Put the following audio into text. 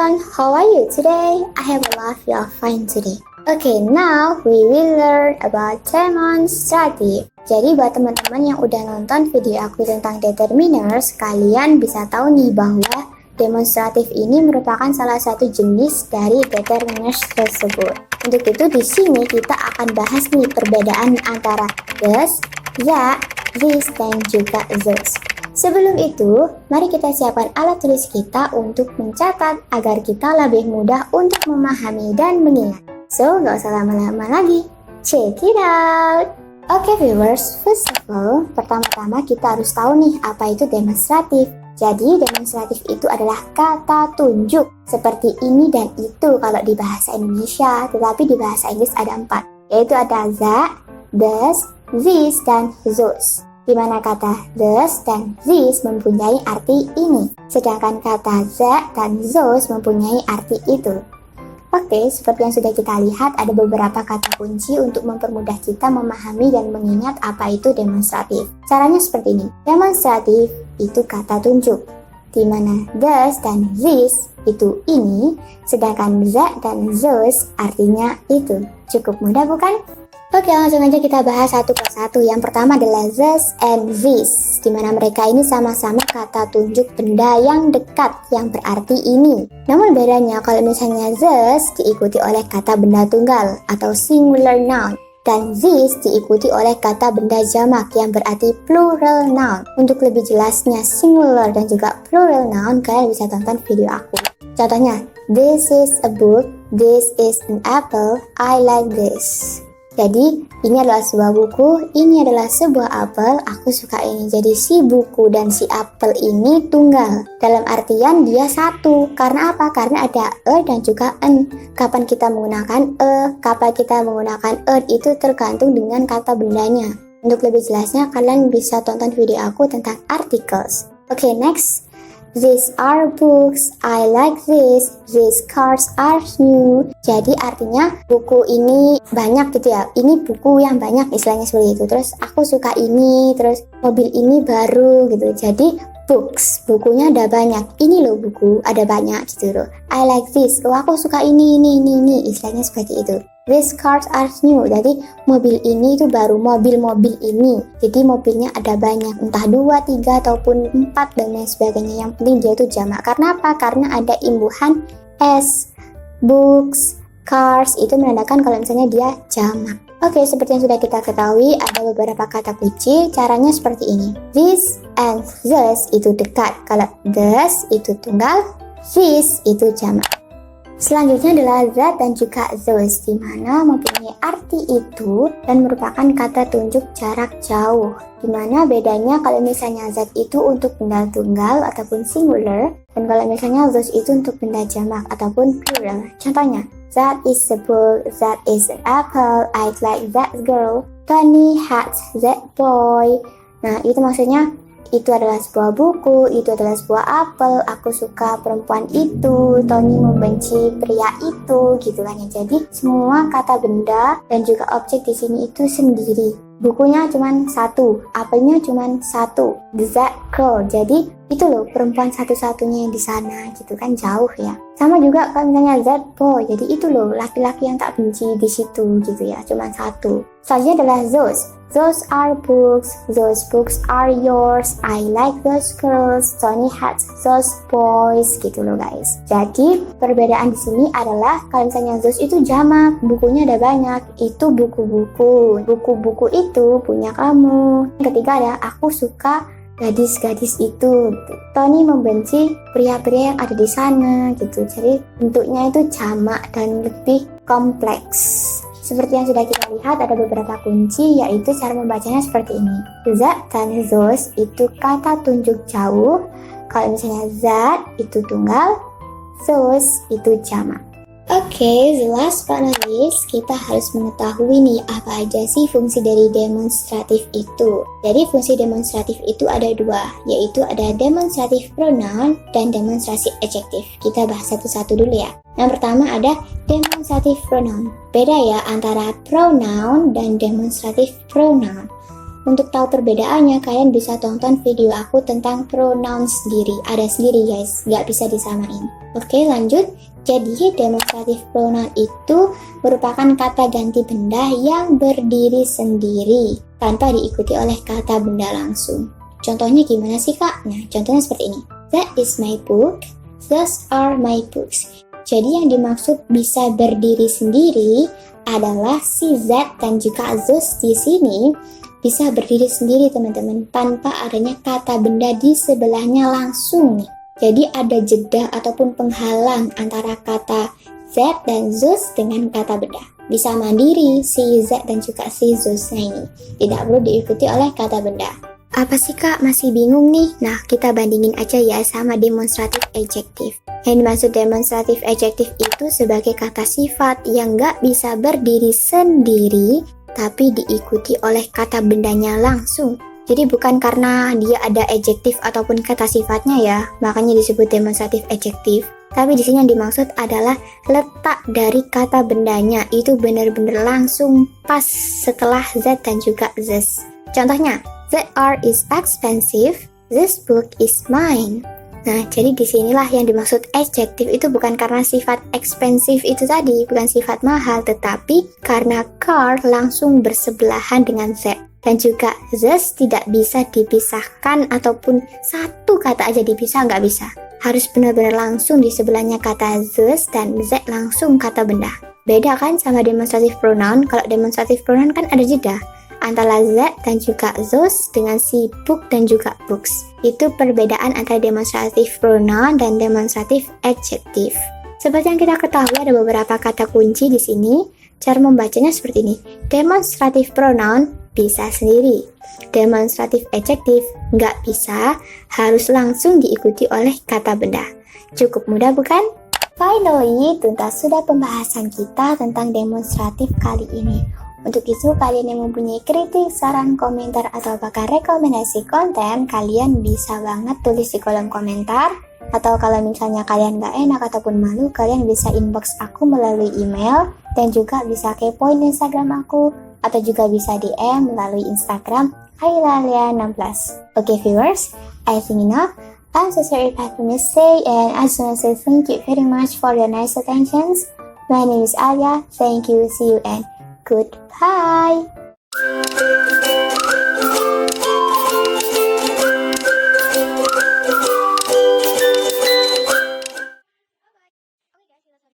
everyone, how are you today? I have a lot you are fine today. Okay, now we will learn about demonstrative. Jadi buat teman-teman yang udah nonton video aku tentang determiners, kalian bisa tahu nih bahwa demonstratif ini merupakan salah satu jenis dari determiners tersebut. Untuk itu di sini kita akan bahas nih perbedaan antara this, that, this, dan juga those. Sebelum itu, mari kita siapkan alat tulis kita untuk mencatat agar kita lebih mudah untuk memahami dan mengingat. So, gak usah lama-lama lagi. Check it out! Oke viewers, first of all, pertama-tama kita harus tahu nih apa itu demonstratif. Jadi, demonstratif itu adalah kata tunjuk seperti ini dan itu kalau di bahasa Indonesia, tetapi di bahasa Inggris ada 4, yaitu ada that, this, this, dan those. Di mana kata this dan this mempunyai arti ini, sedangkan kata that dan those mempunyai arti itu. Oke, seperti yang sudah kita lihat, ada beberapa kata kunci untuk mempermudah kita memahami dan mengingat apa itu demonstratif. Caranya seperti ini. Demonstratif itu kata tunjuk, di mana this dan this itu ini, sedangkan that dan those artinya itu. Cukup mudah bukan? Oke, langsung aja kita bahas satu persatu. Yang pertama adalah this and this, di mana mereka ini sama-sama kata tunjuk benda yang dekat, yang berarti ini. Namun bedanya kalau misalnya this diikuti oleh kata benda tunggal atau singular noun, dan this diikuti oleh kata benda jamak yang berarti plural noun. Untuk lebih jelasnya singular dan juga plural noun, kalian bisa tonton video aku. Contohnya, this is a book, this is an apple, I like this. Jadi, ini adalah sebuah buku, ini adalah sebuah apel, aku suka ini. Jadi, si buku dan si apel ini tunggal. Dalam artian dia satu. Karena apa? Karena ada a dan juga an. Kapan kita menggunakan kapan kita menggunakan itu tergantung dengan kata bendanya. Untuk lebih jelasnya, kalian bisa tonton video aku tentang articles. Oke, next. These are books, I like this, these cars are new. Jadi artinya buku ini banyak gitu ya. Ini buku yang banyak, istilahnya seperti itu. Terus aku suka ini, terus mobil ini baru gitu. Jadi books, bukunya ada banyak. Ini loh buku, ada banyak gitu loh. I like this, oh aku suka ini. Istilahnya seperti itu. These cars are new, jadi mobil ini itu baru, mobil-mobil ini. Jadi mobilnya ada banyak, entah 2, 3, ataupun 4 dan lain sebagainya. Yang penting dia itu jamak. Karena apa? Karena ada imbuhan s. Books, cars, itu menandakan kalau misalnya dia jamak. Oke, seperti yang sudah kita ketahui, ada beberapa kata kunci. Caranya seperti ini. This and this itu dekat. Kalau this itu tunggal, this itu jamak. Selanjutnya adalah that dan juga those, di mana mempunyai arti itu dan merupakan kata tunjuk jarak jauh. Di mana bedanya kalau misalnya that itu untuk benda tunggal ataupun singular, dan kalau misalnya those itu untuk benda jamak ataupun plural. Contohnya, that is a book, that is an apple, I like that girl, Tony hates that boy. Nah, itu maksudnya itu adalah sebuah buku, itu adalah sebuah apel, aku suka perempuan itu, Tony membenci pria itu, gitu kan ya. Jadi semua kata benda dan juga objek di sini itu sendiri. Bukunya cuma satu, apelnya cuma satu, that girl. Jadi itu loh perempuan satu-satunya yang di sana, gitu kan, jauh ya. Sama juga kalau misalnya that boy, jadi itu loh laki-laki yang tak benci di situ, gitu ya, cuma satu. Selanjutnya adalah those. Those are books, those books are yours, I like those girls, Tony hates those boys, gitu loh guys. Jadi perbedaan di sini adalah kalau misalnya those itu jamak, bukunya ada banyak, itu buku-buku. Buku-buku itu punya kamu. Yang ketiga ada aku suka gadis-gadis itu. Tony membenci pria-pria yang ada di sana, gitu. Jadi bentuknya itu jamak dan lebih kompleks. Seperti yang sudah kita lihat, ada beberapa kunci, yaitu cara membacanya seperti ini. That dan those itu kata tunjuk jauh. Kalau misalnya that itu tunggal, those itu jamak. Oke, the last but not least, kita harus mengetahui nih apa aja sih fungsi dari demonstratif itu. Jadi fungsi demonstratif itu ada 2, yaitu ada demonstratif pronoun dan demonstrasi adjektif. Kita bahas satu-satu dulu ya. Yang pertama ada demonstratif pronoun. Beda ya antara pronoun dan demonstratif pronoun. Untuk tahu perbedaannya, kalian bisa tonton video aku tentang pronoun sendiri. Ada sendiri guys, nggak bisa disamain. Oke, lanjut. Jadi, demonstratif pronoun itu merupakan kata ganti benda yang berdiri sendiri, tanpa diikuti oleh kata benda langsung. Contohnya gimana sih kak? Nah, contohnya seperti ini. That is my book, those are my books. Jadi yang dimaksud bisa berdiri sendiri adalah si that dan juga those di sini bisa berdiri sendiri teman-teman, tanpa adanya kata benda di sebelahnya langsung nih. Jadi ada jeda ataupun penghalang antara kata that dan those dengan kata benda. Bisa mandiri si that dan juga si those-nya ini. Tidak perlu diikuti oleh kata benda. Apa sih kak, masih bingung nih? Nah, kita bandingin aja ya sama demonstratif adjektif. Yang dimaksud demonstratif adjektif itu sebagai kata sifat yang nggak bisa berdiri sendiri, tapi diikuti oleh kata bendanya langsung. Jadi bukan karena dia ada adjektif ataupun kata sifatnya ya, makanya disebut demonstratif adjektif. Tapi di sini yang dimaksud adalah letak dari kata bendanya itu benar-benar langsung pas setelah that dan juga this. Contohnya, that art is expensive, this book is mine. Nah, jadi disinilah yang dimaksud adjektif itu bukan karena sifat expensive itu tadi, bukan sifat mahal, tetapi karena car langsung bersebelahan dengan that. Dan juga this tidak bisa dipisahkan ataupun satu kata aja dipisah, nggak bisa. Harus benar-benar langsung di sebelahnya kata this dan that langsung kata benda. Beda kan sama demonstratif pronoun, kalau demonstratif pronoun kan ada jeda antara that dan juga those dengan si book dan juga books. Itu perbedaan antara demonstratif pronoun dan demonstratif adjektif. Seperti yang kita ketahui ada beberapa kata kunci di sini. Cara membacanya seperti ini. Demonstratif pronoun bisa sendiri. Demonstratif adjektif nggak bisa, harus langsung diikuti oleh kata benda. Cukup mudah bukan? Finally, tuntas sudah pembahasan kita tentang demonstratif kali ini. Untuk itu, kalian yang mempunyai kritik, saran, komentar, atau bahkan rekomendasi konten, kalian bisa banget tulis di kolom komentar. Atau kalau misalnya kalian gak enak ataupun malu, kalian bisa inbox aku melalui email. Dan juga bisa kepoin Instagram aku. Atau juga bisa DM melalui Instagram Ailalia16. Oke viewers, I think enough. I'm so sorry if I have a mistake, and I just want to say thank you very much for your nice attentions. My name is Alia. Thank you, see you, and goodbye.